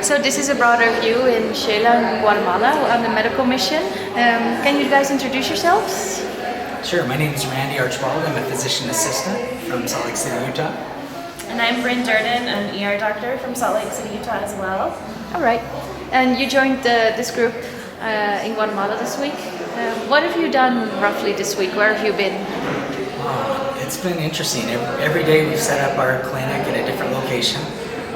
So this is a broader view in Xela in Guatemala on the medical mission. Can you guys introduce yourselves? Sure, my name is Randy Archibald. I'm a physician assistant from Salt Lake City, Utah. And I'm Bryann, an ER doctor from Salt Lake City, Utah as well. All right. And you joined this group in Guatemala this week. What have you done roughly this week? Where have you been? It's been interesting. Every day we've set up our clinic at a different location.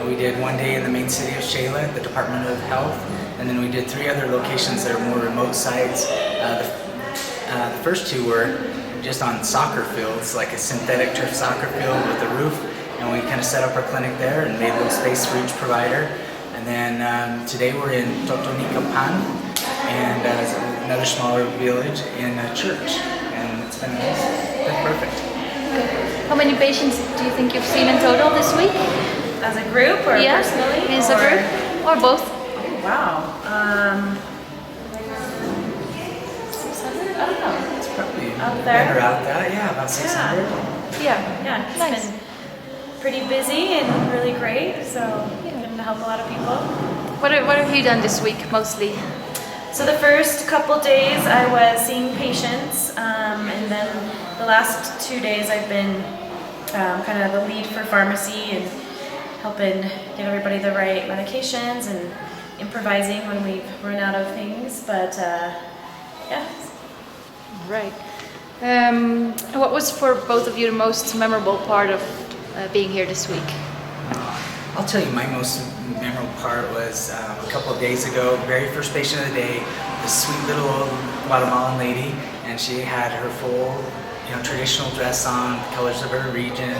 We did one day in the main city of Xela, at the Department of Health, and then we did 3 other locations that are more remote sites. The first 2 were just on soccer fields, like a synthetic turf soccer field with a roof, and we kind of set up our clinic there and made a little space for each provider. And then today we're in Totonicapan, and another smaller village in a church, and it's been perfect. How many patients do you think you've seen in total this week? As a group or personally? As a group or both? Oh, wow. 600? I don't know. It's probably out there. Better out that, yeah, about 600. Yeah, it's nice. been pretty busy and really great, so getting to help a lot of people. What have you done this week mostly? So the first couple days I was seeing patients, and then the last 2 days I've been kind of the lead for pharmacy and helping get everybody the right medications and improvising when we've run out of things, but yeah. Right. What was for both of you the most memorable part of being here this week? I'll tell you, my most memorable part was a couple of days ago, very first patient of the day, this sweet little old Guatemalan lady, and she had her full, traditional dress on, the colors of her region,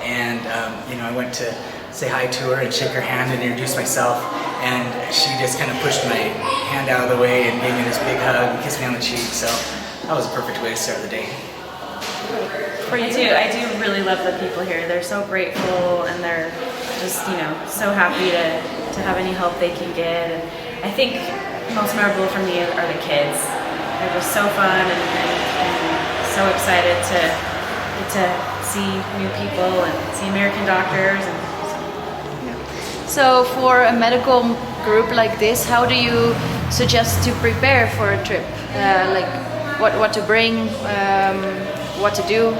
and I went to say hi to her and shake her hand and introduce myself, and she just kind of pushed my hand out of the way and gave me this big hug and kissed me on the cheek, so that was a perfect way to start the day. I do really love the people here. They're so grateful and they're just, so happy to have any help they can get. And I think most memorable for me are the kids. They're just so fun and so excited to get to see new people and see American doctors. So for a medical group like this, how do you suggest to prepare for a trip? Like what to bring, what to do?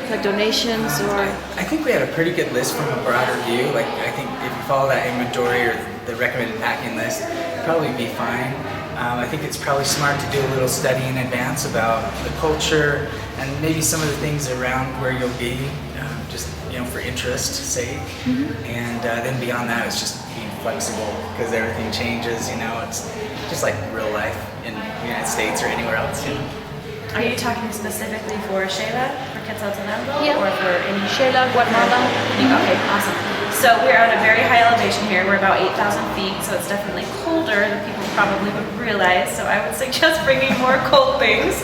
Like donations or? I think we had a pretty good list from a broader view. Like I think if you follow that inventory or the recommended packing list, you'll probably be fine. I think it's probably smart to do a little study in advance about the culture and maybe some of the things around where you'll be, just for interest's sake. And then beyond that, it's just being flexible because everything changes. It's just like real life in the United States or anywhere else. Are you talking specifically for Xela, for Quetzaltenango, or for any? Xela, Guatemala. Okay, awesome. So we're at a very high elevation here. We're about 8,000 feet, so it's definitely colder than people probably would realize. So I would suggest bringing more cold things.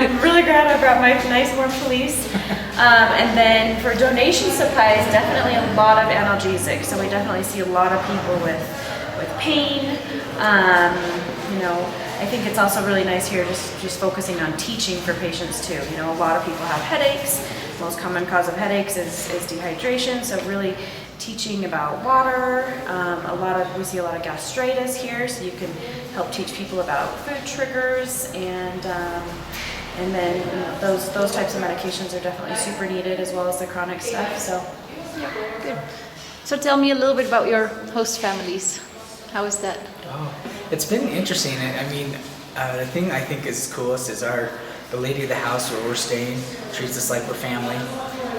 I'm really glad I brought my nice warm fleece. And then for donation supplies, definitely a lot of analgesics. So we definitely see a lot of people with pain. I think it's also really nice here just focusing on teaching for patients too. A lot of people have headaches. Most common cause of headaches is dehydration, so really teaching about water. We see a lot of gastritis here, so you can help teach people about food triggers, and then those types of medications are definitely super needed, as well as the chronic stuff. So yeah, good. So tell me a little bit about your host families. How is that? Oh, it's been interesting. I mean, the thing I think is coolest is the lady of the house where we're staying treats us like we're family.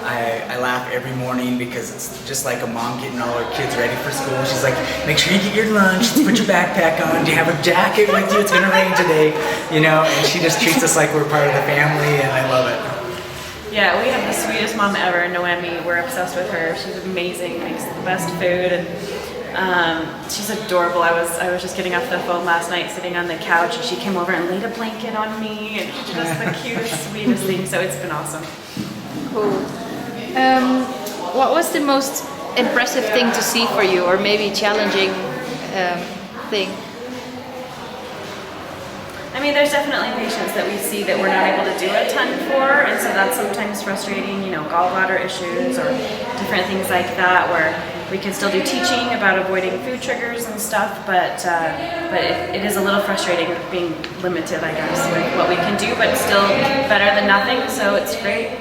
I laugh every morning because it's just like a mom getting all her kids ready for school. She's like, make sure you get your lunch, put your backpack on, do you have a jacket with you? It's gonna rain today, and she just treats us like we're part of the family, and I love it. Yeah, we have the sweetest mom ever, Noemi. We're obsessed with her. She's amazing, makes the best food, and she's adorable. I was just getting off the phone last night, sitting on the couch, and she came over and laid a blanket on me, and just the cutest, sweetest thing. So it's been awesome. Cool. What was the most impressive thing to see for you, or maybe challenging thing? I mean, there's definitely patients that we see that we're not able to do a ton for, and so that's sometimes frustrating, gallbladder issues or different things like that, where we can still do teaching about avoiding food triggers and stuff, but it is a little frustrating being limited, I guess, with what we can do, but still better than nothing, so it's great.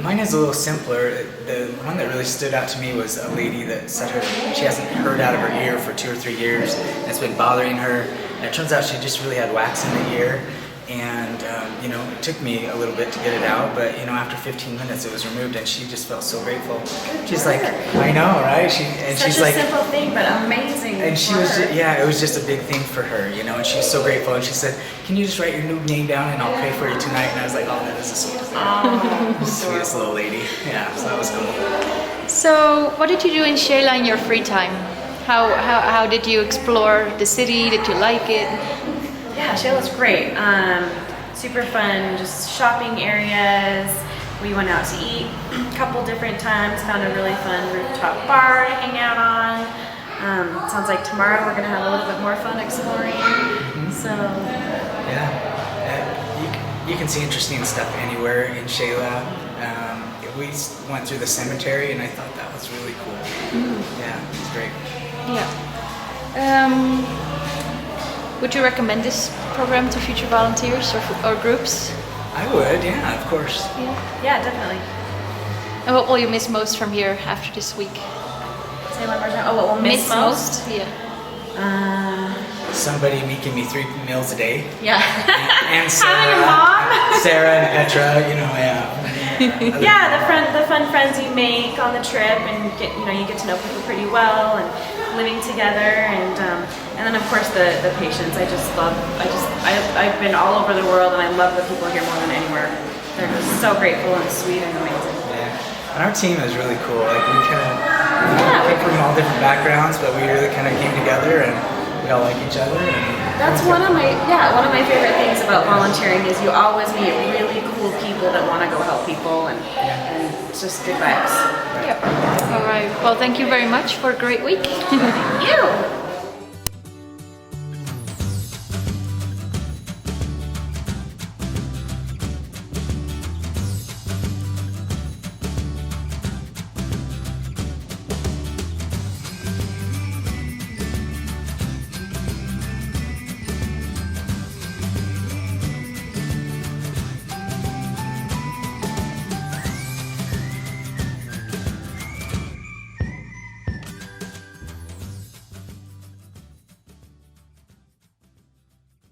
Mine is a little simpler. The one that really stood out to me was a lady that said she hasn't heard out of her ear for 2 or 3 years, and it's been bothering her. And it turns out she just really had wax in the ear, and you know, it took me a little bit to get it out, but you know, after 15 minutes it was removed, and she just felt so grateful. She's like, I know, right? She's like, simple thing, but amazing. and she was, yeah, it was just a big thing for her, you know, and she was so grateful. And she said, can you just write your new name down and I'll pray for you tonight? And I was like, oh, that is the sweetest thing. Sweetest little lady. Yeah, so that was cool. So, what did you do in Xela in your free time? How did you explore the city? Did you like it? Yeah, Xela's great. Super fun, just shopping areas. We went out to eat a couple different times, found a really fun rooftop bar to hang out on. Sounds like tomorrow we're gonna have a little bit more fun exploring. So yeah, you can see interesting stuff anywhere in Xela. We went through the cemetery, and I thought that was really cool. Yeah, it's great. Yeah. Would you recommend this program to future volunteers or groups? I would, yeah, of course. yeah, definitely. And what will you miss most from here after this week? Say one more time. Oh, what we'll miss most? Yeah. Somebody making me 3 meals a day. Yeah. And Sarah, Having a mom. Sarah and Petra, you know, yeah. Yeah, the fun friends you make on the trip, and you get to know people pretty well, and living together, and then of course the patients. I've been all over the world, and I love the people here more than anywhere. They're just so grateful and sweet and amazing. Yeah, and our team is really cool. Like we kind of came from all different backgrounds, but we really kind of came together, and we all like each other. And that's one of my favorite things about volunteering is you always meet really cool people that want to go help people, and it's just good vibes. Yep. All right. Well, thank you very much for a great week. Thank you.